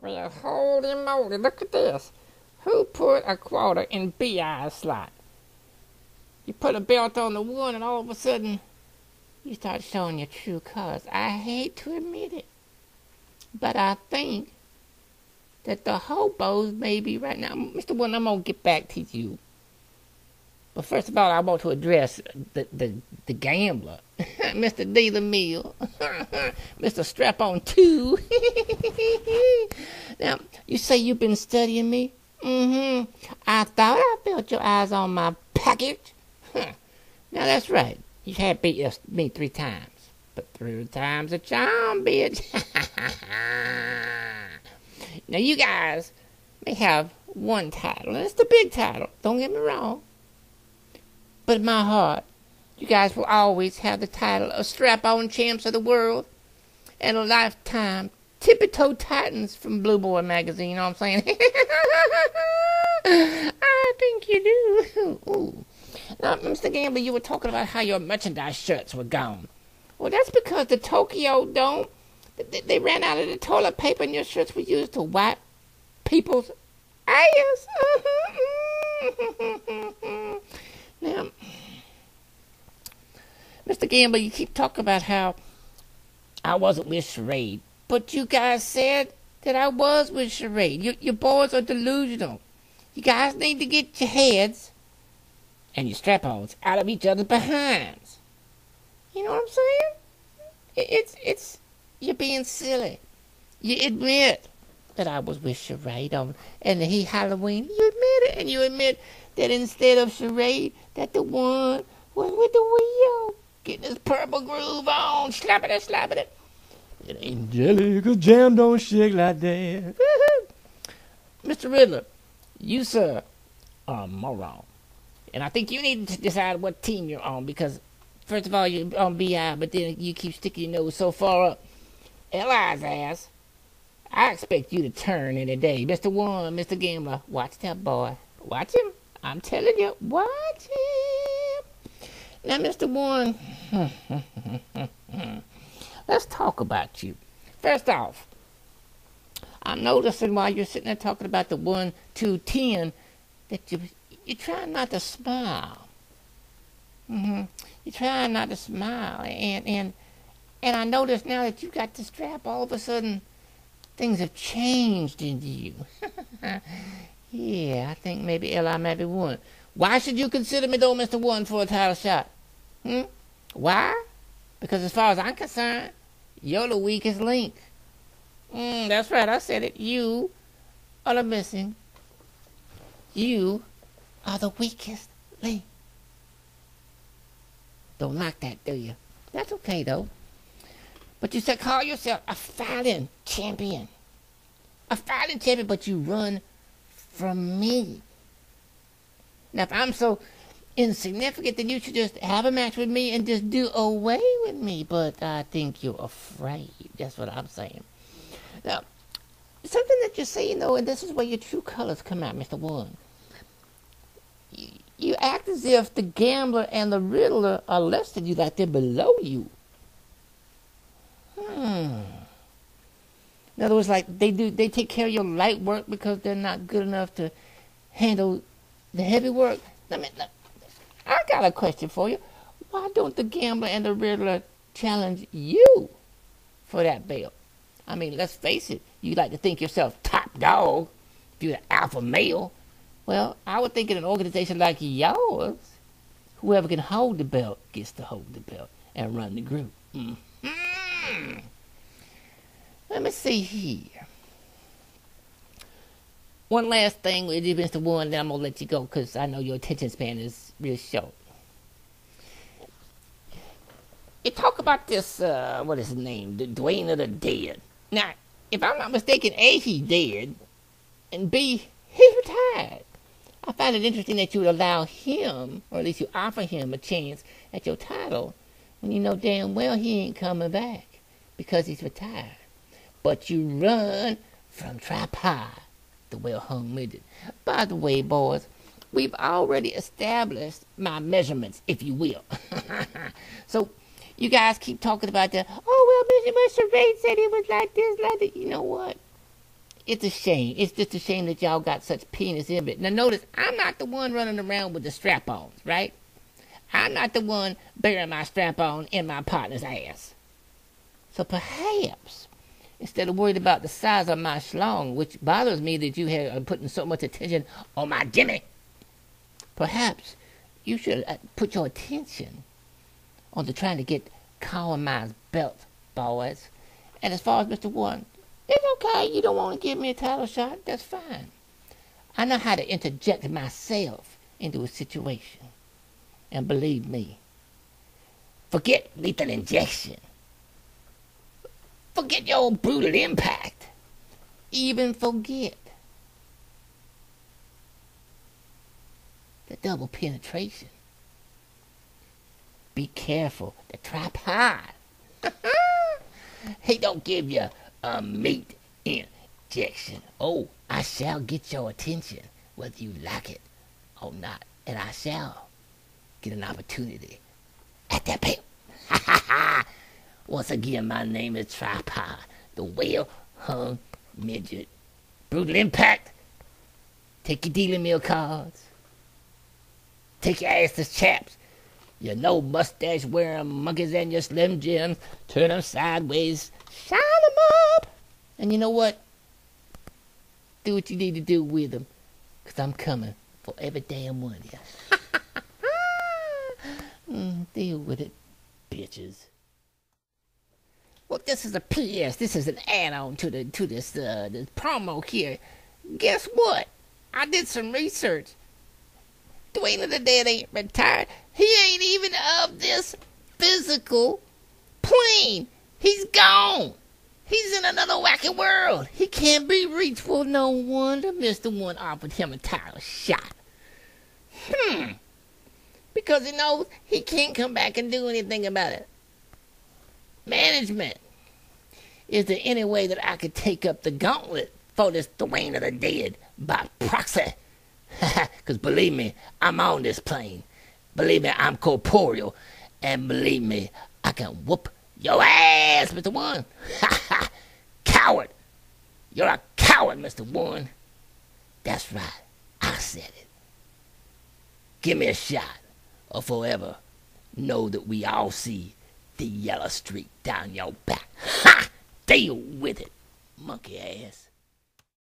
Well, holy moly, look at this. Who put a quarter in B.I.'s slot? You put a belt on the one and all of a sudden you start showing your true colors. I hate to admit it, but I think that the hobos may be right now. Mr. One, I'm going to get back to you. But first of all, I want to address the gambler, Mr. D. LeMille, Mr. Strap-on 2. Now, you say you've been studying me? I thought I felt your eyes on my package. Now, that's right. You had beat me 3 times. But 3 times a charm, bitch. Now, you guys may have one title, and it's the big title. Don't get me wrong. But in my heart, you guys will always have the title of Strap-on Champs of the World and a lifetime Tippy-Toe Titans from Blue Boy magazine, you know what I'm saying? I think you do. Ooh. Now, Mr. Gambler, you were talking about how your merchandise shirts were gone. Well, that's because the Tokyo Dome, they ran out of the toilet paper and your shirts were used to wipe people's ass. Now, Mr. Gambler, you keep talking about how I wasn't with Charade, but you guys said that I was with Charade. Your boys are delusional. You guys need to get your heads and your strap-ons out of each other's behinds. You know what I'm saying? It's you're being silly. You admit that I was with Charade on and the Halloween. You admit it, and you admit that instead of Charade, that the one was with the wheel, getting this purple groove on, slapping it. It ain't jelly, 'cause jam don't shake like that. Mr. Riddler, you, sir, are a moron. And I think you need to decide what team you're on, because, first of all, you're on B.I., but then you keep sticking your nose so far up L.I.'s ass. I expect you to turn any day. Mr. One, Mr. Gambler, watch that boy. Watch him. I'm telling you, watch him. Now, Mr. One, let's talk about you. First off, I'm noticing while you're sitting there talking about the 1, 2, 10 that you're trying not to smile. You're trying not to smile, and I notice now that you got the strap. All of a sudden, things have changed in you. Yeah, I think maybe L.I. might be one. Why should you consider me, though, Mr. One, for a title shot? Why? Because as far as I'm concerned, you're the weakest link. That's right, I said it. You are the missing. You are the weakest link. Don't like that, do you? That's okay, though. But you said call yourself a fighting champion. A fighting champion, but you run from me. Now, if I'm so insignificant, then you should just have a match with me and just do away with me. But I think you're afraid. That's what I'm saying. Now, something that you're saying, though, and this is where your true colors come out, Mr. One. You act as if the Gambler and the Riddler are less than you, like they're below you. In other words, like they take care of your light work because they're not good enough to handle the heavy work. I got a question for you. Why don't the Gambler and the Riddler challenge you for that belt? I mean, let's face it. You like to think yourself top dog. If you're the alpha male. Well, I would think in an organization like yours, whoever can hold the belt gets to hold the belt and run the group. Let me see here. One last thing with you, Mr. One, then I'm going to let you go because I know your attention span is real short. You talk about this, what is his name? The Dwayne of the Dead. Now, if I'm not mistaken, A, he's dead, and B, he's retired. I find it interesting that you would allow him, or at least you offer him a chance at your title when you know damn well he ain't coming back because he's retired. But you run from tripod, the well-hung midget. By the way, boys, we've already established my measurements, if you will. So, you guys keep talking about the, oh, well, Mr. Charade said he was like this, like that. You know what? It's a shame. It's just a shame that y'all got such penis in it. Now notice, I'm not the one running around with the strap-ons, right? I'm not the one burying my strap-on in my partner's ass. So perhaps, instead of worried about the size of my schlong, which bothers me that you are putting so much attention on my Jimmy, perhaps you should put your attention on the trying to get colonized belt, boys. And as far as Mr. Warren, it's okay. You don't want to give me a title shot. That's fine. I know how to interject myself into a situation. And believe me, forget lethal injection. Forget your old brutal impact. Even forget the double penetration. Be careful. The tripod. He don't give you a meat injection. Oh, I shall get your attention, whether you like it or not. And I shall get an opportunity at that pay. Once again, my name is Tripod, the well-hung midget. Brutal impact. Take your dealing meal cards. Take your ass to chaps. You know mustache wearing monkeys and your Slim Jims. Turn them sideways. Shine them up. And you know what? Do what you need to do with them. Because I'm coming for every damn one of you. Deal with it, bitches. Well, this is a PS. This is an add-on to this promo here. Guess what? I did some research. Dwayne of the Dead ain't retired. He ain't even of this physical plane. He's gone. He's in another wacky world. He can't be reached. Well, no wonder Mr. One offered him a title shot. Because he knows he can't come back and do anything about it. Management. Is there any way that I could take up the gauntlet for this Dwayne of the Dead by proxy? Because believe me, I'm on this plane. Believe me, I'm corporeal. And believe me, I can whoop your ass, Mr. One. Coward. You're a coward, Mr. One. That's right. I said it. Give me a shot, or forever know that we all see the yellow streak down your back. Ha! Deal with it, monkey ass.